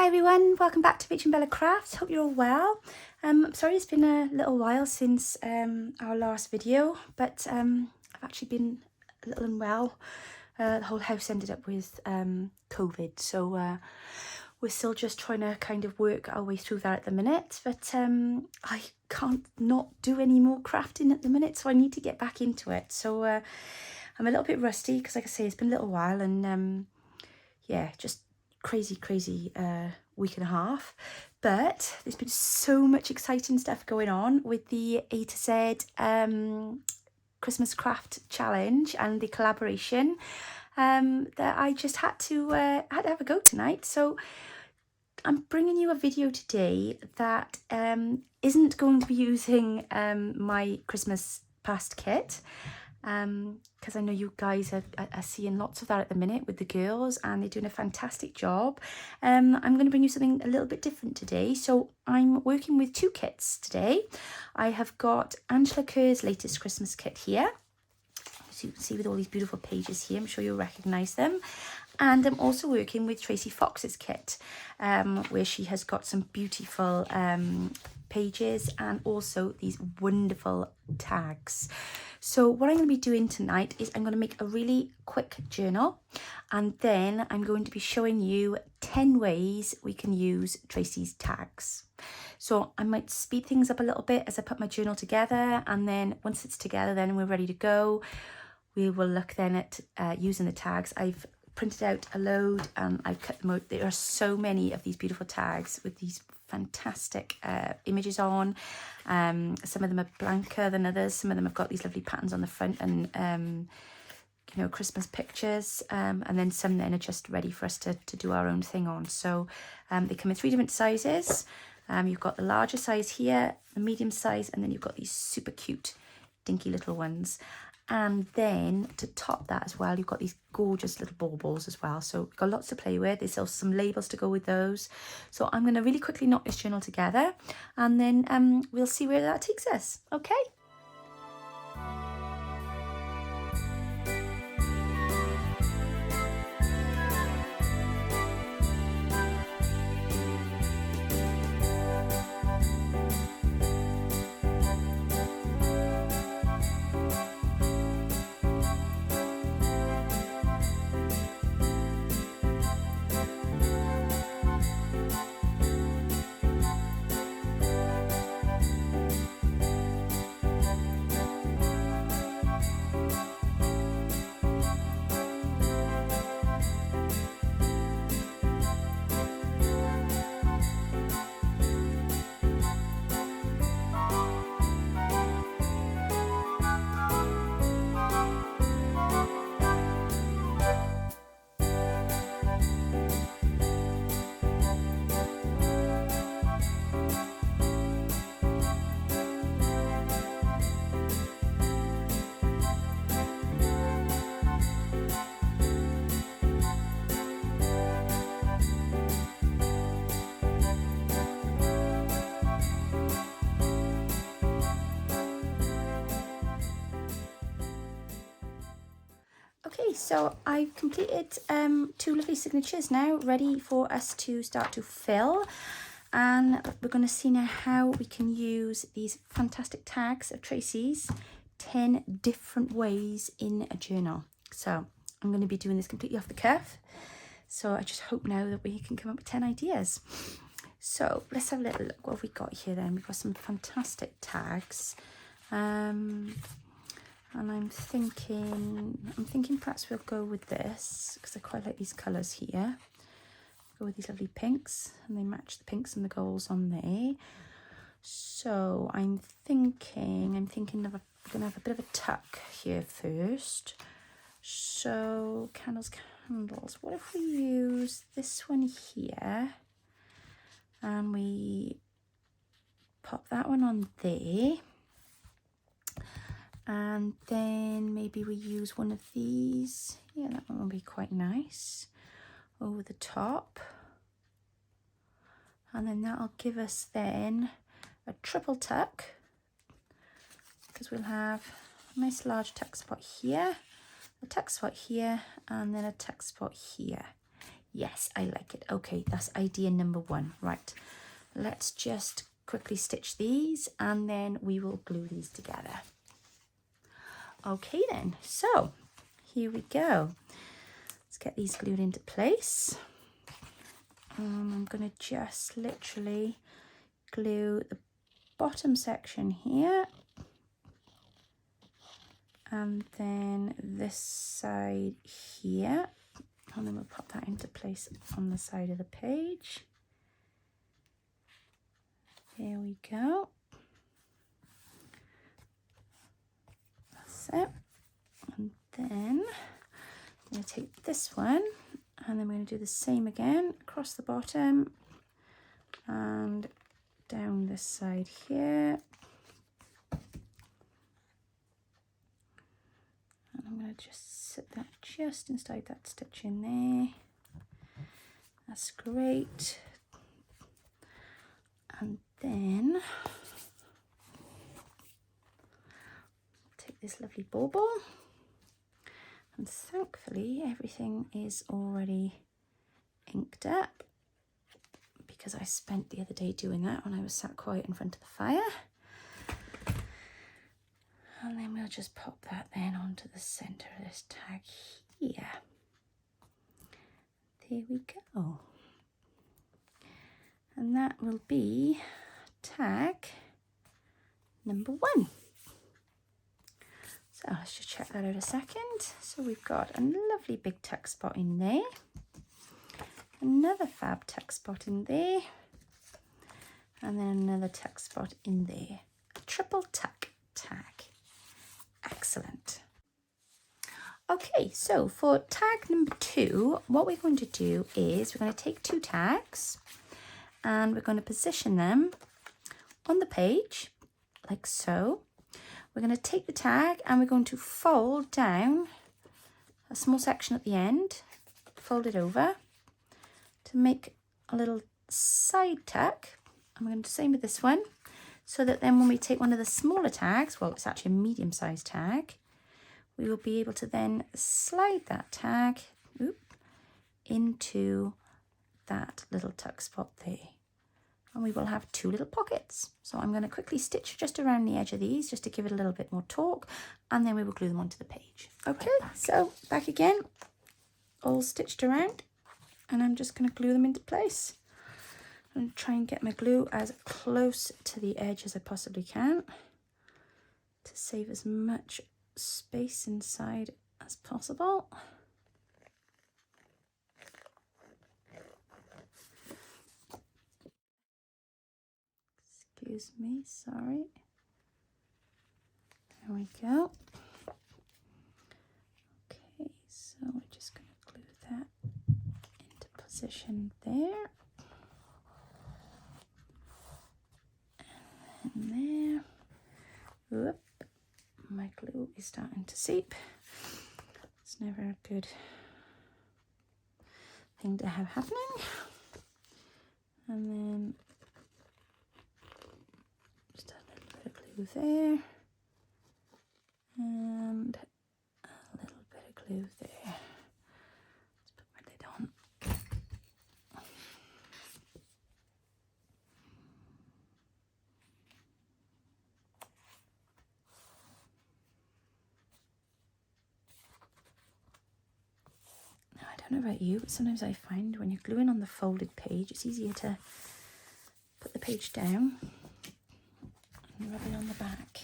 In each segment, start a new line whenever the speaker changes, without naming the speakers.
Hi everyone, welcome back to Virginie Bergar Czt. Hope you're all well. I'm sorry it's been a little while since our last video, but I've actually been a little unwell. The whole house ended up with COVID, so we're still just trying to kind of work our way through that at the minute, but I can't not do any more crafting at the minute, so I need to get back into it. So I'm a little bit rusty because, like I say, it's been a little while, and yeah, just crazy week and a half. But there's been so much exciting stuff going on with the A to Z Christmas craft challenge and the collaboration that I just had to have a go tonight. So I'm bringing you a video today that isn't going to be using my Christmas past kit, because I know you guys are seeing lots of that at the minute with the girls, and they're doing a fantastic job. I'm going to bring you something a little bit different today. So I'm working with two kits today. I have got Angela Kerr's latest Christmas kit here, so you can see with all these beautiful pages here. I'm sure you'll recognise them. And I'm also working with Tracie Fox's kit, where she has got some beautiful pages and also these wonderful tags. So what I'm going to be doing tonight is I'm going to make a really quick journal, and then I'm going to be showing you 10 ways we can use Tracie's tags. So I might speed things up a little bit as I put my journal together, and then once it's together, then we're ready to go. We will look then at using the tags. I've printed out a load and I've cut them out. There are so many of these beautiful tags with these fantastic images on. Some of them are blanker than others. Some of them have got these lovely patterns on the front and you know, Christmas pictures, and then some then are just ready for us to do our own thing on. So they come in 3 different sizes. You've got the larger size here, the medium size, and then you've got these super cute dinky little ones. And then to top that as well, you've got these gorgeous little baubles as well. So we've got lots to play with. There's also some labels to go with those. So I'm going to really quickly knock this journal together, and then we'll see where that takes us. Okay. Okay, so I've completed 2 lovely signatures now, ready for us to start to fill. And we're going to see now how we can use these fantastic tags of Tracie's 10 different ways in a journal. So I'm going to be doing this completely off the cuff. So I just hope now that we can come up with 10 ideas. So let's have a little look. What have we got here then? We've got some fantastic tags. And I'm thinking perhaps we'll go with this, because I quite like these colours here. Go with these lovely pinks, and they match the pinks and the golds on there. So I'm thinking of we're gonna have a bit of a tuck here first. So candles. What if we use this one here, and we pop that one on there? And then maybe we use one of these. Yeah, that one will be quite nice over the top. And then that'll give us then a triple tuck, because we'll have a nice large tuck spot here, a tuck spot here, and then a tuck spot here. Yes, I like it. Okay, that's idea number 1. Right, let's just quickly stitch these and then we will glue these together. Okay then, so here we go. Let's get these glued into place. I'm going to just literally glue the bottom section here and then this side here, and then we'll pop that into place on the side of the page. There we go. That's it. And then I'm going to take this one and then we're going to do the same again across the bottom and down this side here. And I'm going to just sit that just inside that stitch in there. That's great. And then take this lovely bauble, and thankfully everything is already inked up because I spent the other day doing that when I was sat quiet in front of the fire. And then we'll just pop that then onto the center of this tag here. There we go. And that will be tag number 1. So let's just check that out a second. So we've got a lovely big tuck spot in there, another fab tuck spot in there, and then another tuck spot in there. A triple tuck tag. Excellent. Okay, so for tag number 2, what we're going to do is we're going to take 2 tags and we're going to position them on the page like so. We're going to take the tag and we're going to fold down a small section at the end, fold it over to make a little side tuck. And we're going to do the same with this one, so that then when we take one of the smaller tags, well, it's actually a medium-sized tag, we will be able to then slide that tag into that little tuck spot there. And we will have 2 little pockets. So I'm going to quickly stitch just around the edge of these just to give it a little bit more torque, and then we will glue them onto the page. Okay, so back again, all stitched around, and I'm just going to glue them into place. I'm going to try and get my glue as close to the edge as I possibly can to save as much space inside as possible. Excuse me, sorry. There we go. Okay, so we're just going to glue that into position there. And there. Whoop. My glue is starting to seep. It's never a good thing to have happening. And then just a little bit of glue there, and a little bit of glue there. Let's put my lid on. Now, I don't know about you, but sometimes I find when you're gluing on the folded page, it's easier to put the page down and rub it on the back.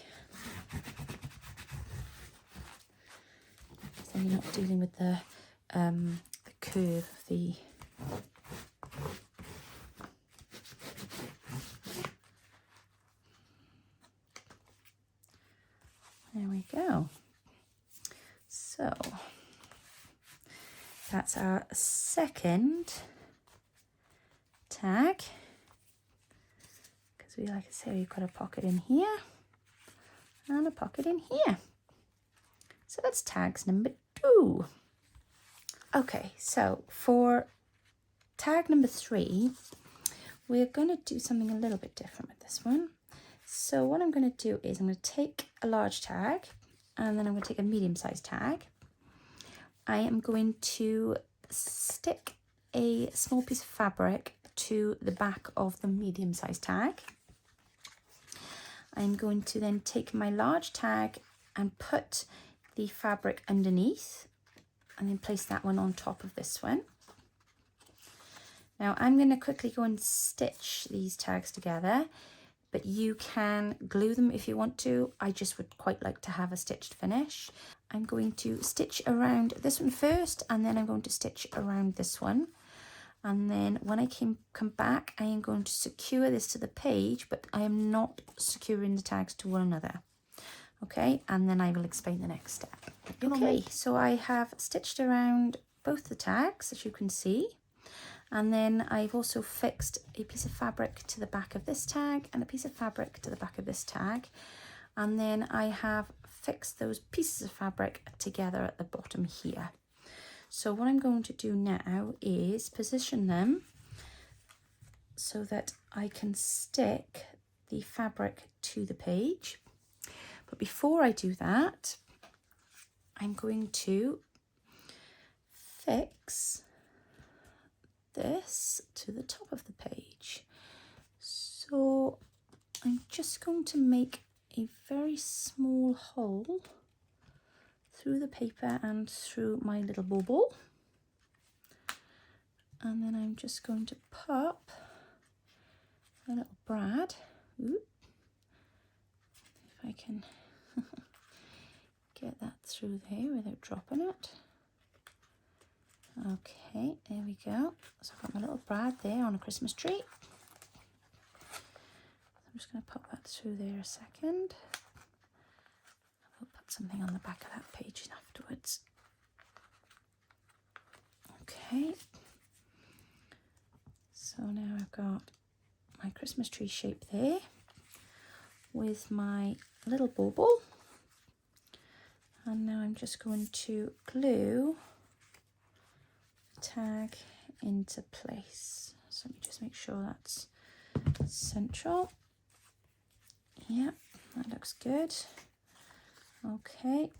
So you're not dealing with the curve of the there we go. So that's our second tag, because we, like I say, we've got a pocket in here and a pocket in here. So that's tags number 2. Okay, so for tag number 3, we're going to do something a little bit different with this one. So what I'm going to do is I'm going to take a large tag, and then I'm going to take a medium-sized tag. I am going to stick a small piece of fabric to the back of the medium-sized tag. I'm going to then take my large tag and put the fabric underneath and then place that one on top of this one. Now I'm going to quickly go and stitch these tags together, but you can glue them if you want to. I just would quite like to have a stitched finish. I'm going to stitch around this one first, and then I'm going to stitch around this one. And then when I come back, I am going to secure this to the page, but I am not securing the tags to one another. Okay, and then I will explain the next step. Okay, so I have stitched around both the tags, as you can see. And then I've also fixed a piece of fabric to the back of this tag and a piece of fabric to the back of this tag. And then I have fixed those pieces of fabric together at the bottom here. So what I'm going to do now is position them so that I can stick the fabric to the page. But before I do that, I'm going to fix this to the top of the page. So I'm just going to make a very small hole through the paper and through my little bauble, and then I'm just going to pop a little brad. Ooh, if I can get that through there without dropping it. Okay, there we go. So I've got my little brad there on a Christmas tree. I'm just going to pop that through there a second. I'll put something on the back of that page afterwards. Okay. So now I've got my Christmas tree shape there with my little bauble. And now I'm just going to glue the tag into place. So let me just make sure that's central. Yeah, that looks good. Okay,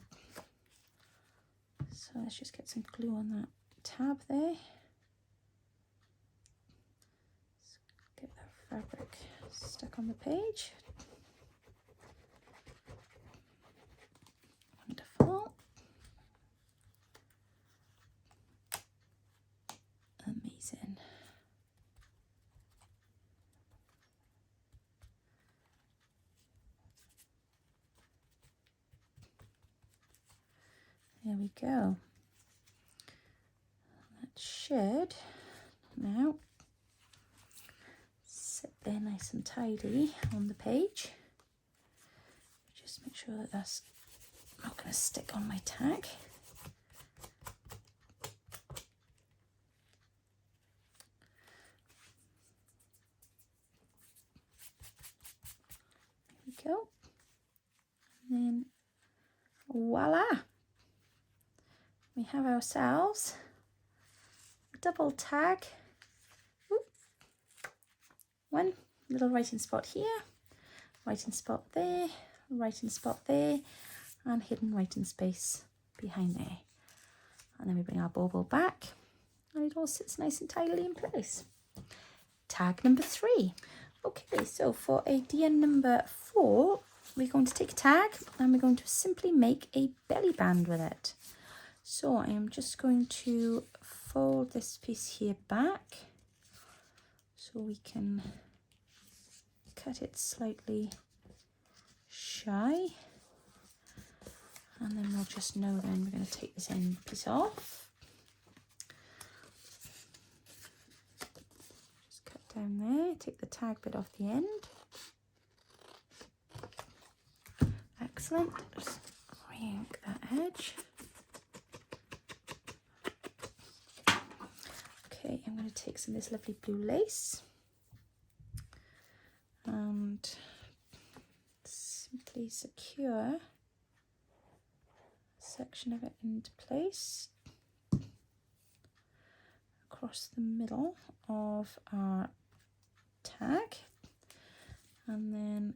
so let's just get some glue on that tab there. Get that fabric stuck on the page. Wonderful. Amazing. There we go. That should now sit there nice and tidy on the page. Just make sure that that's not going to stick on my tag. There we go. And then voila! We have ourselves a double tag. Whoop. One little writing spot here, writing spot there, writing spot there, and hidden writing space behind there. And then we bring our bauble back and it all sits nice and tidily in place. Tag number 3. Okay, so for idea number 4, we're going to take a tag and we're going to simply make a belly band with it. So I am just going to fold this piece here back so we can cut it slightly shy, and then we'll just know then we're going to take this end piece off. Just cut down there, take the tag bit off the end. Excellent. Just re-ink that edge. Okay, I'm going to take some of this lovely blue lace and simply secure a section of it into place across the middle of our tag, and then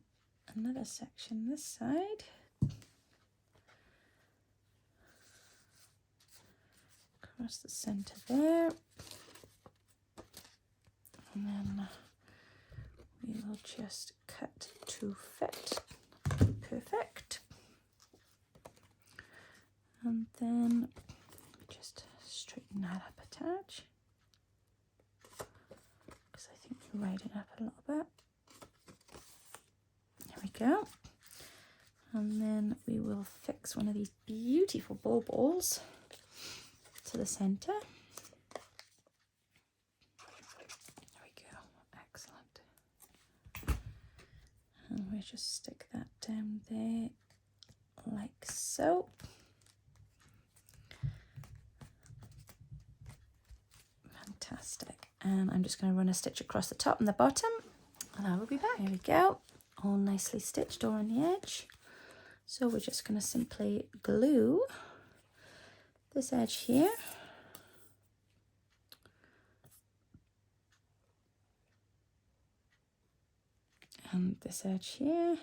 another section this side across the center there. and then we will just cut to fit. Perfect. And then just straighten that up a touch, because I think you wide it up a little bit. There we go. And then we will fix one of these beautiful bow balls to the center. There we go. Excellent. And we'll just stick that down there like so. Fantastic. And I'm just going to run a stitch across the top and the bottom, and I will be back. There we go. All nicely stitched all on the edge. So we're just going to simply glue this edge here. And this edge here.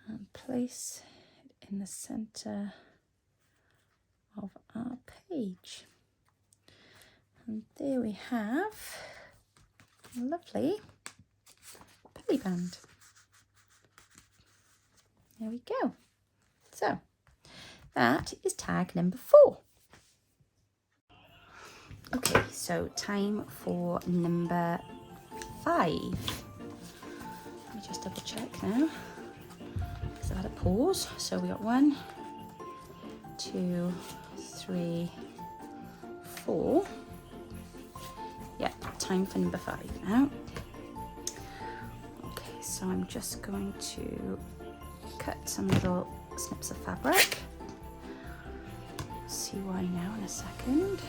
And place it in the center of our page. And there we have a lovely belly band. There we go. So that is tag number 4. Okay, so time for number 5. Let me just double check now, because I had a pause. So we got 1, 2, 3, 4. Yeah, time for number 5 now. Okay, so I'm just going to cut some little snips of fabric. See why now in a second.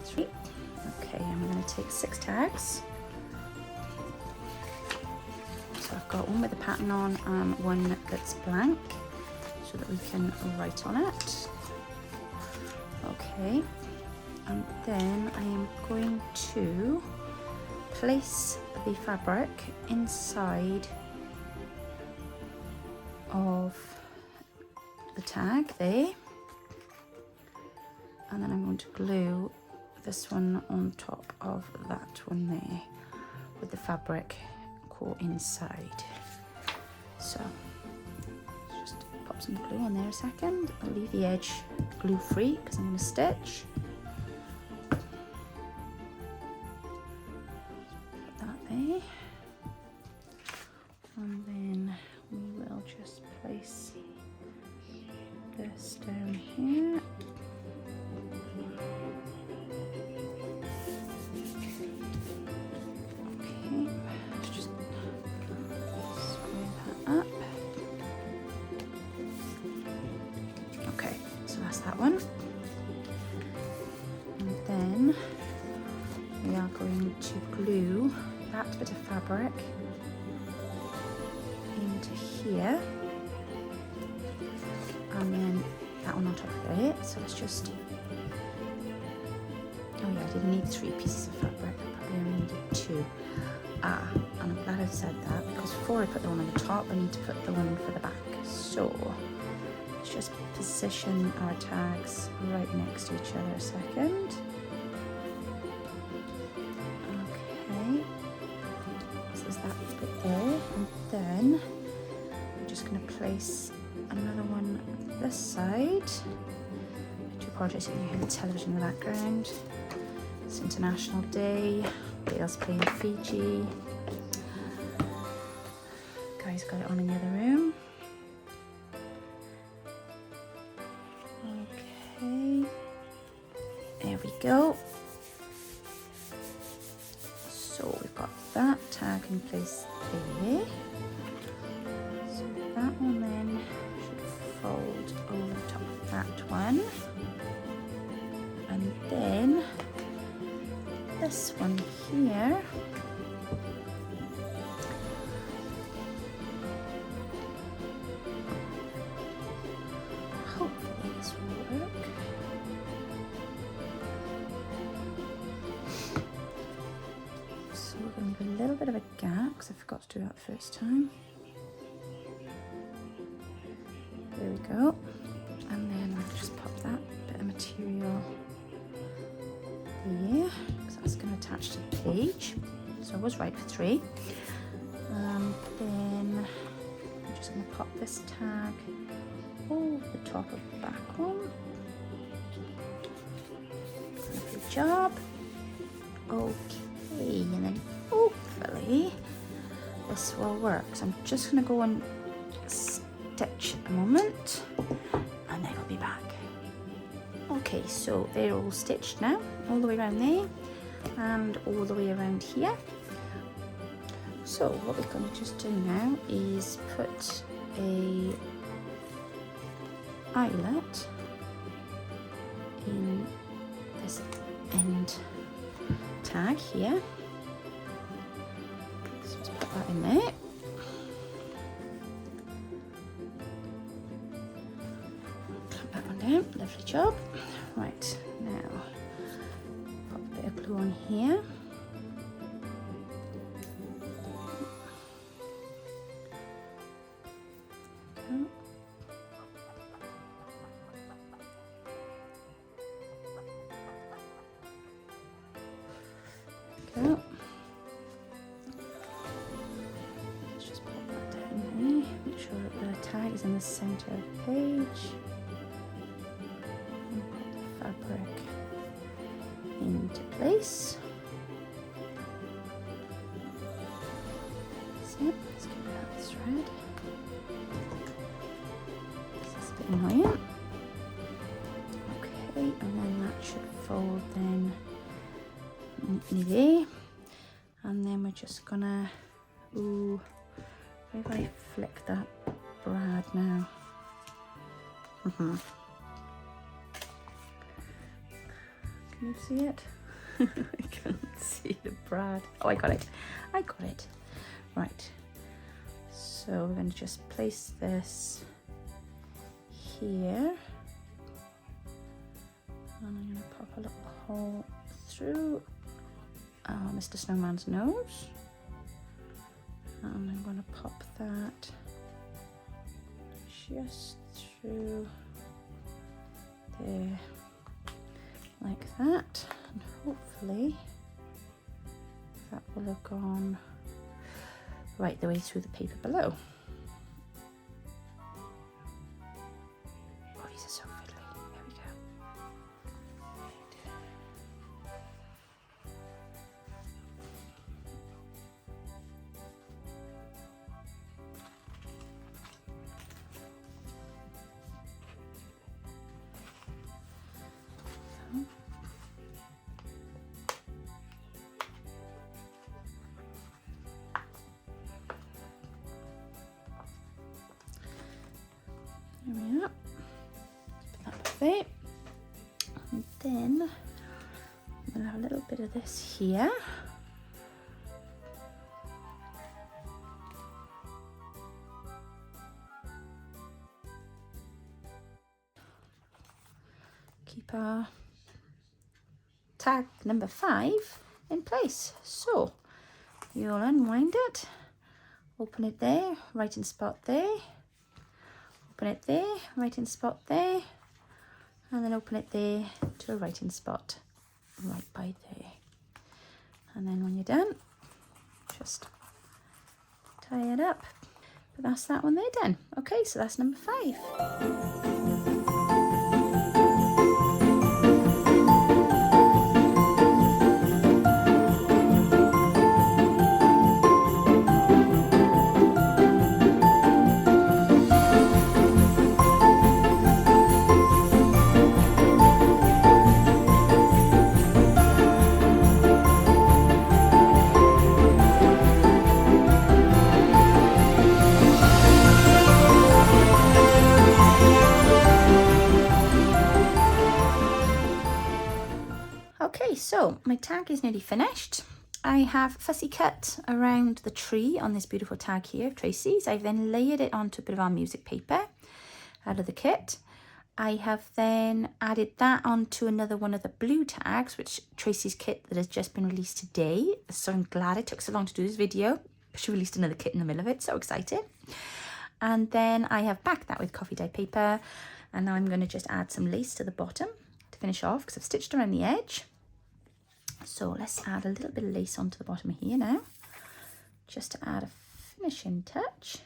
3. Okay, I'm going to take 6 tags. So I've got one with the pattern on and one that's blank, so that we can write on it. Okay, and then I am going to place the fabric inside of the tag there, and then I'm going to glue this one on top of that one there with the fabric caught inside. So just pop some glue on there a second. I'll leave the edge glue free because I'm going to stitch. Put that there, and then we will just place this down here. Okay, just square that up. Okay, so that's that one. And then we are going to glue that bit of fabric into here, and then that one on top of it. So it's just, oh yeah, I didn't need 3 pieces of fabric, I probably only needed 2. And I'm glad I said that, because before I put the one on the top, I need to put the one for the back. So let's just position our tags right next to each other a second. Okay, so there's that bit there, and then I'm just going to place another one this side. I do apologise if you hear the television in the background. It's International Day. Wales playing Fiji. Guys got it on in the other room. Okay, there we go. So we've got that tag in place there. So that one then should fold over the top of that one, and then this one here hopefully this will work. So we're going to leave a little bit of a gap because I forgot to do that first time. go. And then I'll just pop that bit of material there, because that's going to attach to the page. So I was right for 3. And then I'm just going to pop this tag over the top of the back one. Good job. Okay, and then hopefully this will work. So I'm just going to go and stitch a moment, and then I'll be back. Okay, so they're all stitched now, all the way around there and all the way around here. So what we're going to just do now is put a eyelet in this end tag here. So let's put that in there. Clamp that one down, lovely job. Right, now pop a bit of glue on here. Go. Let's just pop that down there. Make sure that the tag is in the center of the page. And put the fabric into place. That's it. Let's get rid of the thread. This is a bit annoying. Okay, and then that should fold then neatly there. And then we're just gonna, ooh, where do I flick that brad now? Can you see it? I can't see the brad. Oh, I got it. I got it. Right. So we're going to just place this here. And I'm going to pop a little hole through Mr. Snowman's nose. And I'm going to pop that just through there, like that, and hopefully that will have gone right the way through the paper below. Oh, these are so fiddly. There we go. There we are. Put that there. And then we'll have a little bit of this here. Keep our tag number 5 in place. So you'll unwind it, open it there, right in spot there. Open it there, writing spot there, and then open it there to a writing spot right by there. And then when you're done, just tie it up. But that's that one there done. Okay, so that's number 5. Okay, so my tag is nearly finished. I have fussy cut around the tree on this beautiful tag here of Tracie's. I've then layered it onto a bit of our music paper out of the kit. I have then added that onto another one of the blue tags, which Tracie's kit that has just been released today. So I'm glad it took so long to do this video. She released another kit in the middle of it, so excited. And then I have backed that with coffee dye paper, and now I'm going to just add some lace to the bottom to finish off because I've stitched around the edge. So let's add a little bit of lace onto the bottom here now, just to add a finishing touch.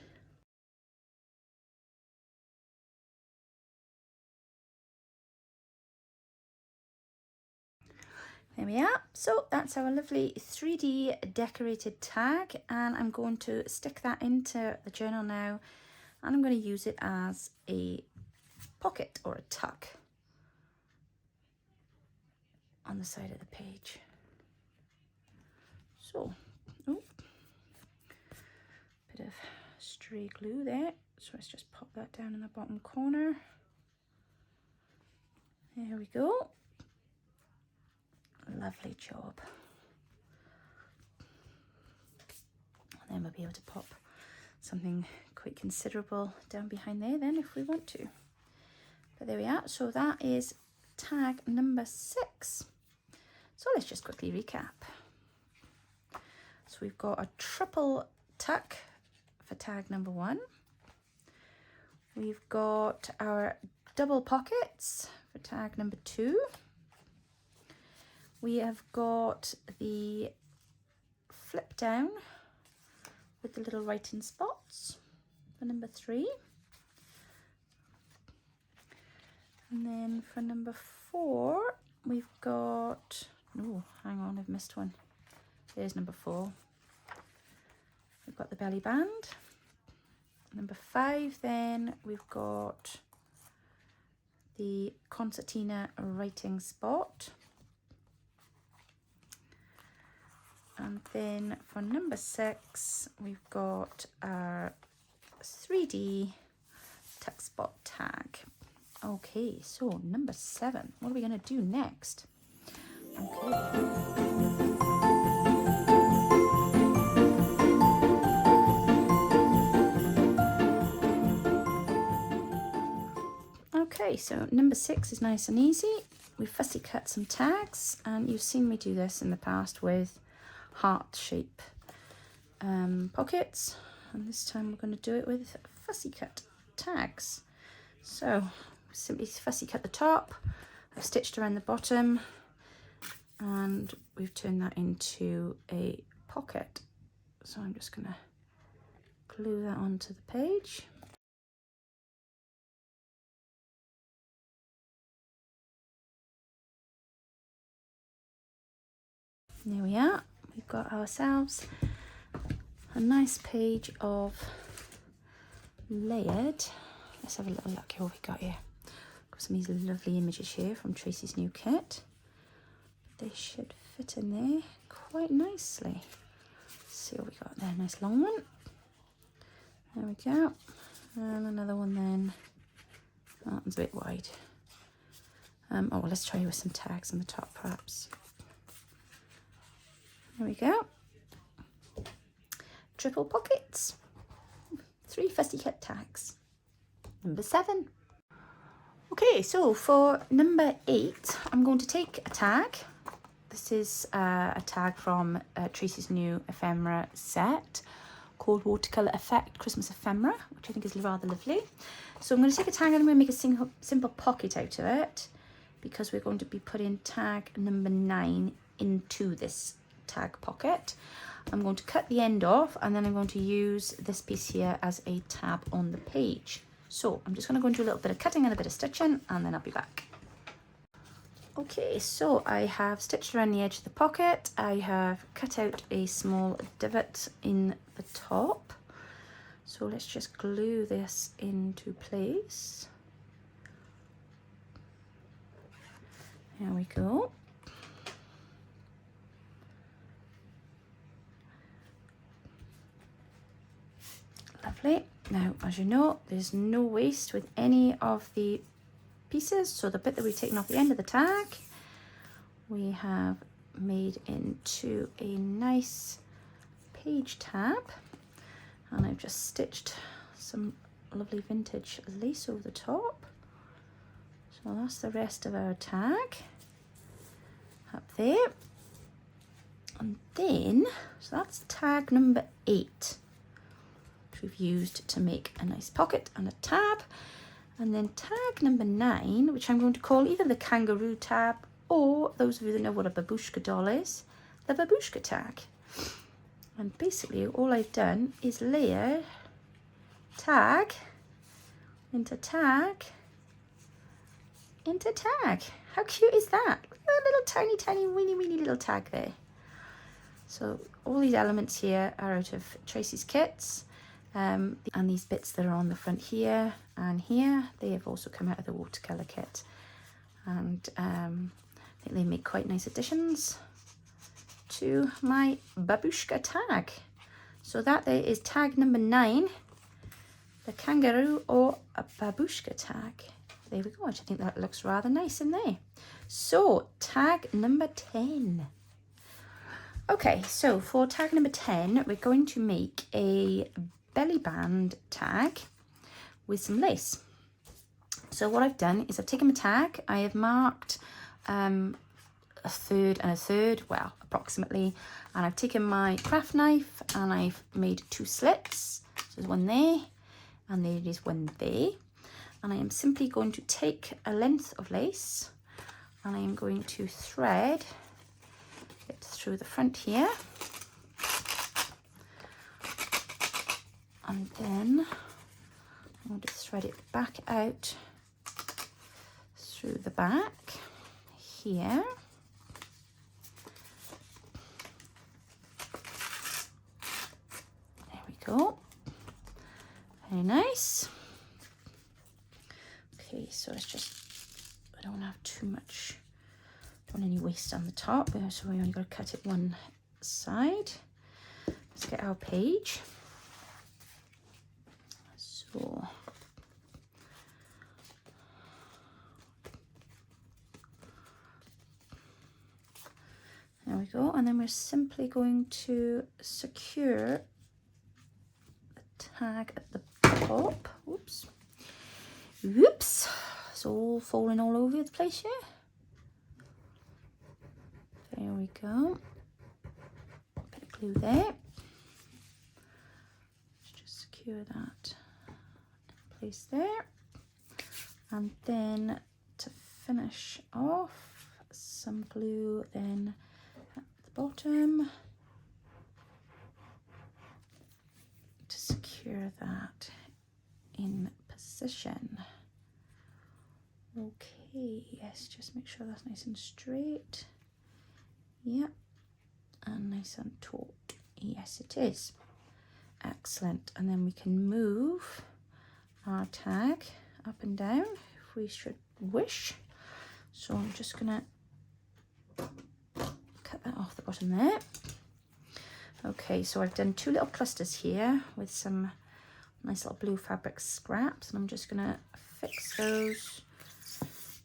There we are. So that's our lovely 3D decorated tag, and I'm going to stick that into the journal now, and I'm going to use it as a pocket or a tuck on the side of the page. So, oh, bit of stray glue there. So let's just pop that down in the bottom corner. There we go. Lovely job. And then we'll be able to pop something quite considerable down behind there then if we want to. But there we are. So that is tag number 6. So let's just quickly recap. So we've got a triple tuck for tag number 1. We've got our double pockets for tag number 2. We have got the flip down with the little writing spots for number 3. And then for number 4, we've got, oh, hang on, I've missed one. There's number 4. We've got the belly band. Number 5, then we've got the concertina writing spot. And then for number 6, we've got our 3D tuck spot tag. Okay, so number 7, what are we going to do next? Okay, so number 6 is nice and easy. We've fussy cut some tags, and you've seen me do this in the past with heart shape pockets, and this time we're going to do it with fussy cut tags. So simply fussy cut the top, I've stitched around the bottom, and we've turned that into a pocket. So I'm just going to glue that onto the page. There we are. We've got ourselves a nice page of layered. Let's have a little look here what we got here. Got some of these lovely images here from Tracie's new kit. They should fit in there quite nicely. Let's see what we got there. Nice long one. There we go. And another one then. That one's a bit wide. Oh, let's try with some tags on the top perhaps. There we go. Triple pockets. 3 fussy cut tags. Number 7. Okay, so for number 8, I'm going to take a tag. This is a tag from Tracie's new ephemera set called Watercolour Effect Christmas Ephemera, which I think is rather lovely. So I'm going to take a tag and I'm going to make a simple pocket out of it, because we're going to be putting tag number 9 into this tag pocket. I'm going to cut the end off, and then I'm going to use this piece here as a tab on the page. So I'm just going to go and do a little bit of cutting and a bit of stitching, and then I'll be back. Okay, so I have stitched around the edge of the pocket. I have cut out a small divot in the top. So let's just glue this into place. There we go. Lovely. Now, as you know, there's no waste with any of the pieces. So the bit that we've taken off the end of the tag, we have made into a nice page tab. And I've just stitched some lovely vintage lace over the top. So that's the rest of our tag up there. And then, so that's tag number 8. we've used to make a nice pocket and a tab. And then tag number 9, which I'm going to call either the kangaroo tab, or those of you that know what a babushka doll is, the babushka tag. And basically all I've done is layer tag into tag into tag. How cute is that? A little tiny weeny little tag there. So all these elements here are out of Tracie's kits, and these bits that are on the front here and here, they have also come out of the watercolour kit, and I think they make quite nice additions to my babushka tag. So that there is tag number 9, the kangaroo or a babushka tag. There we go. I think that looks rather nice in there. So tag number 10. Okay, so for tag number 10, we're going to make a belly band tag with some lace. So what I've done is I've taken my tag, I have marked a third and a third, well, approximately, and I've taken my craft knife and I've made 2 slits. So there's one there and there is one there, and I am simply going to take a length of lace and I am going to thread it through the front here, and then I'm going to thread it back out through the back here. There we go. Very nice. Okay, so let's just, I don't have too much, don't want any waste on the top, so we only got to cut it one side. Let's get our page. So there we go, and then we're simply going to secure the tag at the top. Oops. Whoops. It's all falling all over the place here. There we go. Bit of glue there. Let's just secure that in place there. And then to finish off, some glue then at the bottom to secure that in position. Okay, yes, just make sure that's nice and straight. Yep, and nice and taut. Yes, it is. Excellent. And then we can move our tag up and down if we should wish. So I'm just gonna cut that off the bottom there. Okay, so I've done 2 little clusters here with some nice little blue fabric scraps, and I'm just gonna fix those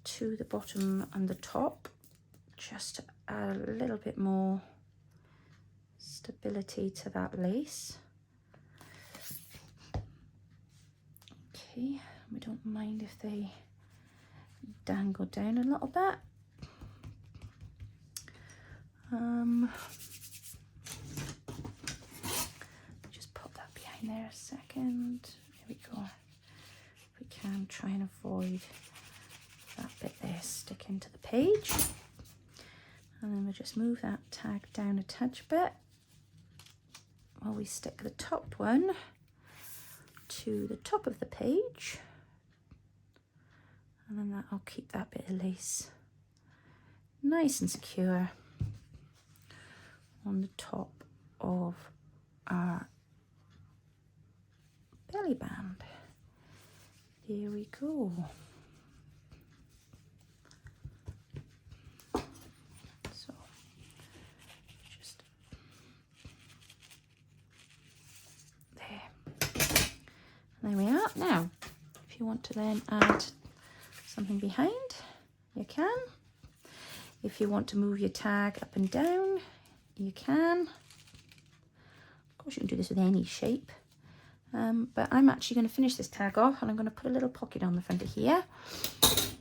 to the bottom and the top just to add a little bit more stability to that lace. Okay, we don't mind if they dangle down a little bit. Just pop that behind there a second. There we go. If we can, try and avoid that bit there sticking to the page. And then we'll just move that tag down a touch bit while we stick the top one to the top of the page, and then that'll keep that bit of lace nice and secure on the top of our belly band. There we go. So just there we are. Now if you want to then add something behind, you can. If you want to move your tag up and down, you can. Of course you can do this with any shape, but I'm actually going to finish this tag off, and I'm going to put a little pocket on the front of here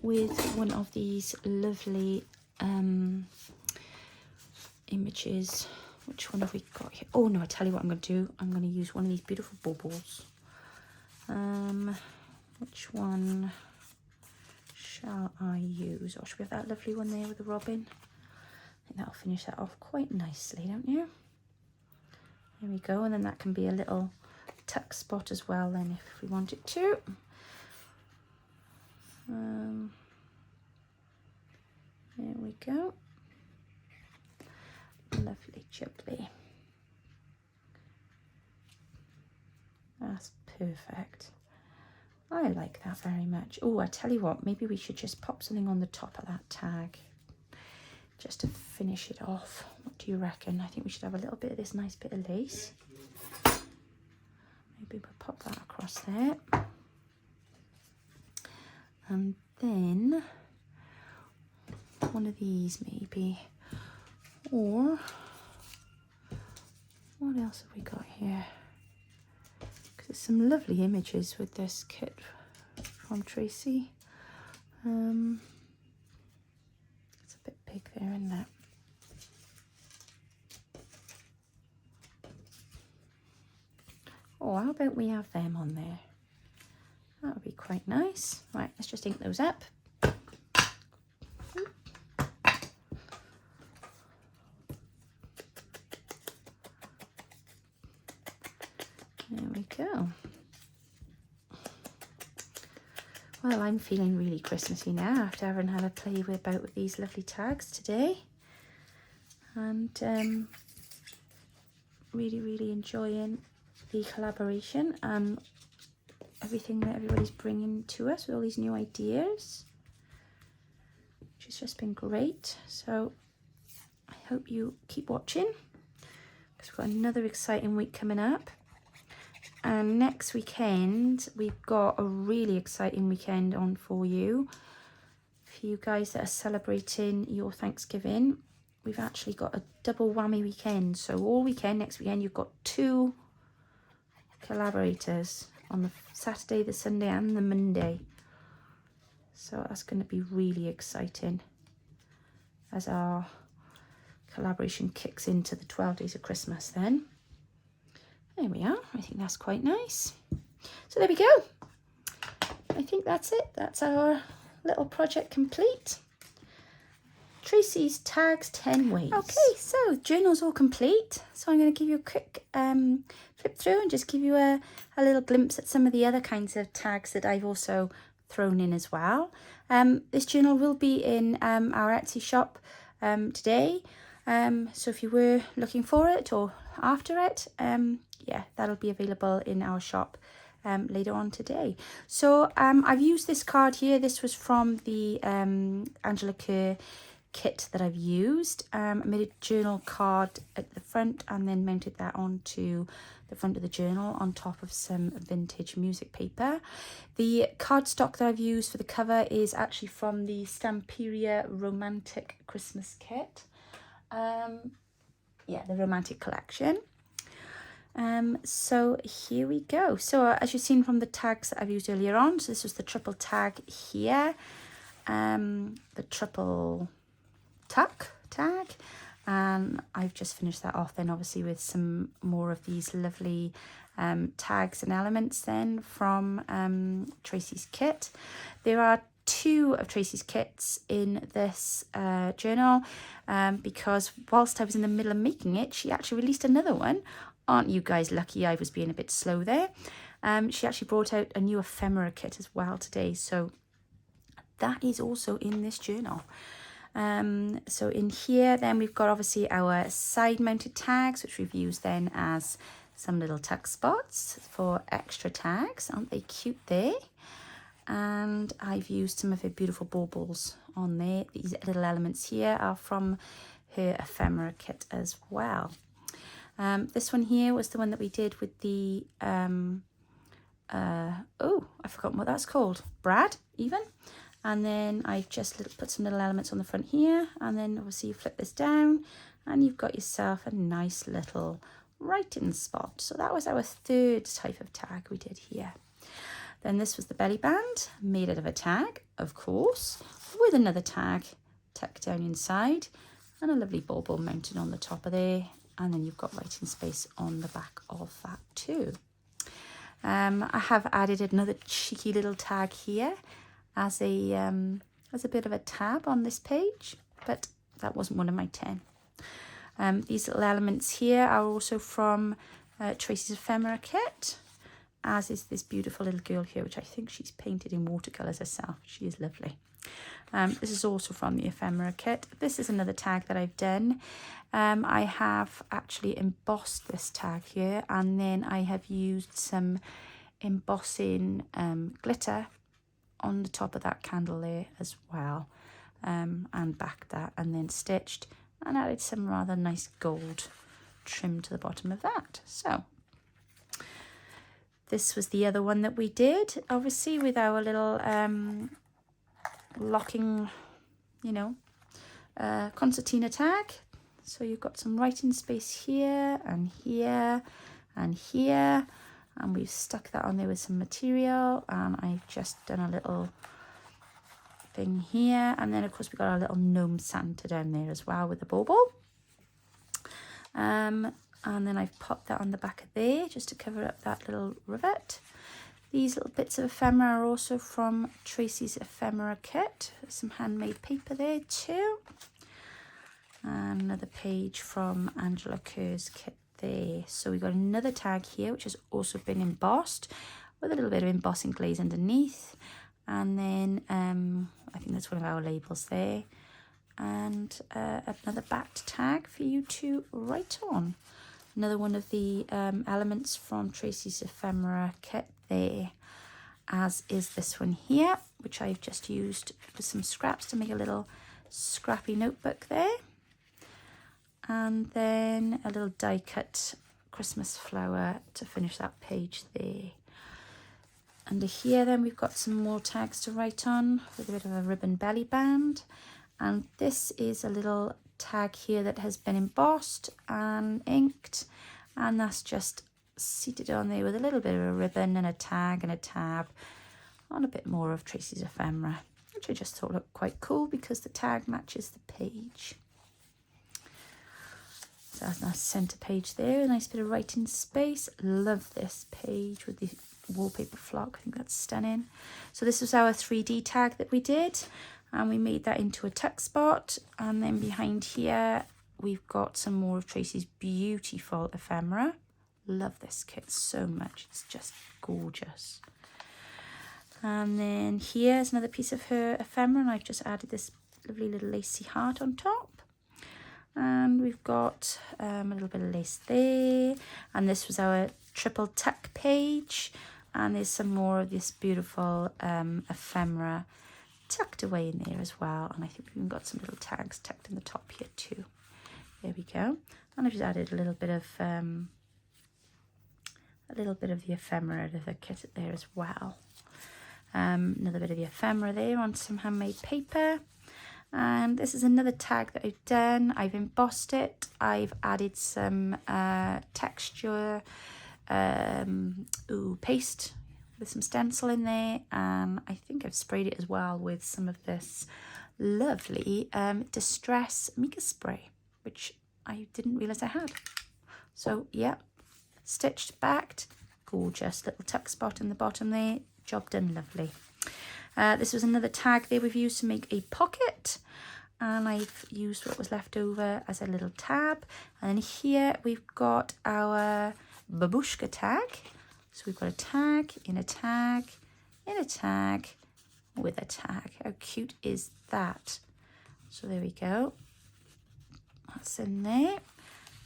with one of these lovely images. Which one have we got here? Oh no, I tell you what I'm going to do. I'm going to use one of these beautiful baubles. Which one shall I use? Or should we have that lovely one there with the robin? I think that'll finish that off quite nicely, don't you? There we go, and then that can be a little tuck spot as well then if we want it to. There we go. Lovely jubbly. That's perfect. I like that very much. Oh, I tell you what, maybe we should just pop something on the top of that tag just to finish it off. What do you reckon? I think we should have a little bit of this nice bit of lace. Maybe we'll pop that across there. And then one of these maybe. Or what else have we got here? Because there's some lovely images with this kit from Tracie. It's a bit big there, isn't it? Oh, how about we have them on there? That would be quite nice. Right, let's just ink those up. There we go. Well, I'm feeling really Christmassy now after having had a play about with these lovely tags today. And really, really enjoying the collaboration and everything that everybody's bringing to us with all these new ideas, which has just been great. So I hope you keep watching because we've got another exciting week coming up. And next weekend, we've got a really exciting weekend on for you. For you guys that are celebrating your Thanksgiving, we've actually got a double whammy weekend. So all weekend, next weekend, you've got 2 collaborators on the Saturday, the Sunday and the Monday. So that's going to be really exciting as our collaboration kicks into the 12 days of Christmas then. There we are. I think that's quite nice. So there we go. I think that's it. That's our little project complete. Tracie's tags 10 ways. Okay, so the journal's all complete. So I'm going to give you a quick flip through and just give you a little glimpse at some of the other kinds of tags that I've also thrown in as well. This journal will be in our Etsy shop today. So if you were looking for it or after it, yeah, that'll be available in our shop later on today. So I've used this card here. This was from the Angela Kerr kit that I've used. I made a journal card at the front and then mounted that onto the front of the journal on top of some vintage music paper. The cardstock that I've used for the cover is actually from the Stamperia Romantic Christmas kit. Yeah, the Romantic collection. So here we go. So as you've seen from the tags that I've used earlier on, so this was the triple tag here, the triple tuck tag, and I've just finished that off then obviously with some more of these lovely tags and elements then from Tracie's kit. There are 2 of Tracie's kits in this journal because whilst I was in the middle of making it, she actually released another one. Aren't you guys lucky? I was being a bit slow there. She actually brought out a new ephemera kit as well today, so that is also in this journal. So in here then we've got obviously our side mounted tags, which we've used then as some little tuck spots for extra tags. Aren't they cute there? And I've used some of her beautiful baubles on there. These little elements here are from her ephemera kit as well. This one here was the one that we did with the oh, I've forgotten what that's called, Brad even. And then I've just put some little elements on the front here, and then obviously you flip this down and you've got yourself a nice little writing spot. So that was our 3rd type of tag we did here. Then this was the belly band, made out of a tag, of course, with another tag tucked down inside and a lovely bauble mounted on the top of there. And then you've got writing space on the back of that too. I have added another cheeky little tag here as a bit of a tab on this page, but that wasn't one of my 10. These little elements here are also from Tracie's ephemera kit, as is this beautiful little girl here, which I think she's painted in watercolours herself. She is lovely. This is also from the ephemera kit. This is another tag that I've done. I have actually embossed this tag here, and then I have used some embossing glitter on the top of that candle there as well, and backed that and then stitched and added some rather nice gold trim to the bottom of that. So this was the other one that we did, obviously with our little locking, you know, concertina tag. So you've got some writing space here and here and here, and we've stuck that on there with some material, and I've just done a little thing here, and then of course we've got our little gnome Santa down there as well with the bauble. And then I've popped that on the back of there just to cover up that little rivet. These little bits of ephemera are also from Tracie's ephemera kit. There's some handmade paper there too. And another page from Angela Kerr's kit there. So we've got another tag here which has also been embossed with a little bit of embossing glaze underneath. And then I think that's one of our labels there. And another backed tag for you to write on. Another one of the elements from Tracie's ephemera kit there, as is this one here, which I've just used with some scraps to make a little scrappy notebook there. And then a little die cut Christmas flower to finish that page there. Under here then we've got some more tags to write on with a bit of a ribbon belly band. And this is a little tag here that has been embossed and inked, and that's just seated on there with a little bit of a ribbon and a tag and a tab on a bit more of Tracie's ephemera, which I just thought looked quite cool because the tag matches the page. So that's a nice centre page there, a nice bit of writing space. Love this page with the wallpaper flock. I think that's stunning. So this was our 3D tag that we did, and we made that into a tuck spot. And then behind here we've got some more of Tracie's beautiful ephemera. Love this kit so much, it's just gorgeous. And then here's another piece of her ephemera, and I've just added this lovely little lacy heart on top. And we've got a little bit of lace there, and this was our triple tuck page, and there's some more of this beautiful ephemera tucked away in there as well. And I think we've even got some little tags tucked in the top here too. There we go. And I've just added a little bit of the ephemera to the kit there as well. Another bit of the ephemera there on some handmade paper. And this is another tag that I've done. I've embossed it. I've added some texture paste with some stencil in there, and I think I've sprayed it as well with some of this lovely Distress Mica spray, which I didn't realise I had. So yeah, stitched, backed, gorgeous little tuck spot in the bottom there, job done lovely. This was another tag there we've used to make a pocket, and I've used what was left over as a little tab. And then here we've got our babushka tag. So we've got a tag, in a tag, in a tag, with a tag. How cute is that? So there we go. That's in there.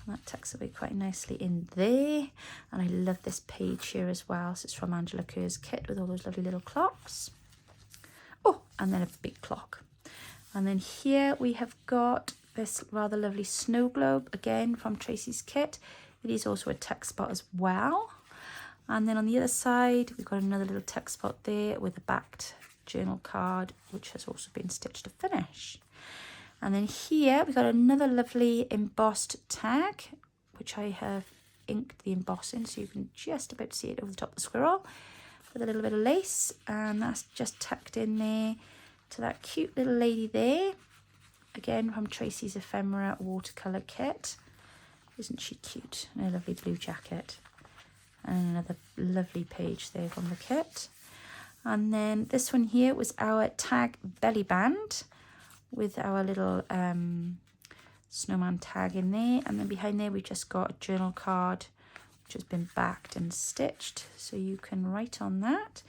And that tucks away quite nicely in there. And I love this page here as well. So it's from Angela Kerr's kit with all those lovely little clocks. Oh, and then a big clock. And then here we have got this rather lovely snow globe, again from Tracie's kit. It is also a tuck spot as well. And then on the other side, we've got another little tuck spot there with a backed journal card, which has also been stitched to finish. And then here we've got another lovely embossed tag, which I have inked the embossing, so you can just about see it over the top of the squirrel, with a little bit of lace, and that's just tucked in there to that cute little lady there, again from Tracie's ephemera watercolour kit. Isn't she cute? In a lovely blue jacket. And another lovely page there from the kit. And then this one here was our tag belly band with our little snowman tag in there. And then behind there we've just got a journal card which has been backed and stitched, so you can write on that.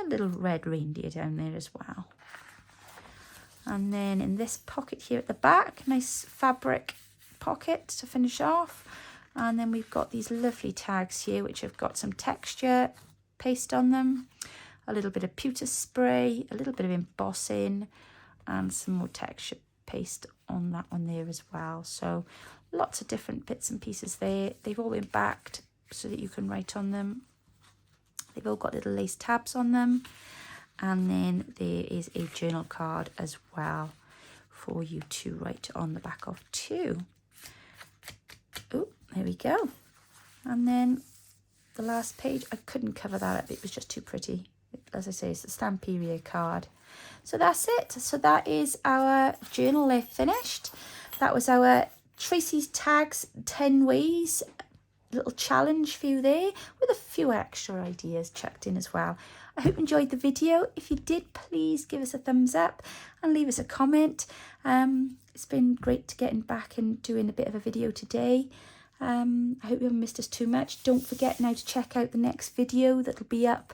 A little red reindeer down there as well. And then in this pocket here at the back, nice fabric pocket to finish off. And then we've got these lovely tags here which have got some texture paste on them, a little bit of pewter spray, a little bit of embossing, and some more texture paste on that one there as well. So lots of different bits and pieces there. They've all been backed so that you can write on them. They've all got little lace tabs on them. And then there is a journal card as well for you to write on the back of too. Oh, there we go. And then the last page, I couldn't cover that up. It was just too pretty. As I say, it's the Stamperia card. So that's it. So that is our journal there finished. That was our Tracie's Tags 10 Ways little challenge for you there, with a few extra ideas chucked in as well. I hope you enjoyed the video. If you did, please give us a thumbs up and leave us a comment. It's been great to getting back and doing a bit of a video today. I hope you haven't missed us too much. Don't forget now to check out the next video that'll be up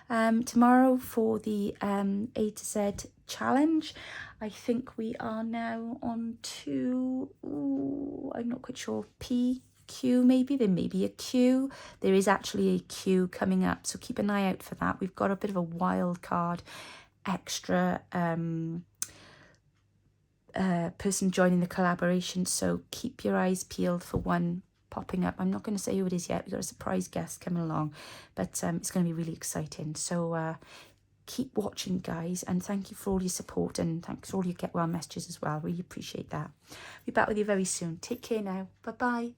tomorrow for the A to Z challenge. I think we are now on to, I'm not quite sure, P, Q maybe. There may be a Q. There is actually a Q coming up, so keep an eye out for that. We've got a bit of a wild card extra person joining the collaboration, so keep your eyes peeled for one popping up. I'm not going to say who it is yet. We've got a surprise guest coming along, but it's going to be really exciting. So keep watching, guys, and thank you for all your support, and thanks for all your get well messages as well. Really appreciate that. Be back with you very soon. Take care now. Bye bye.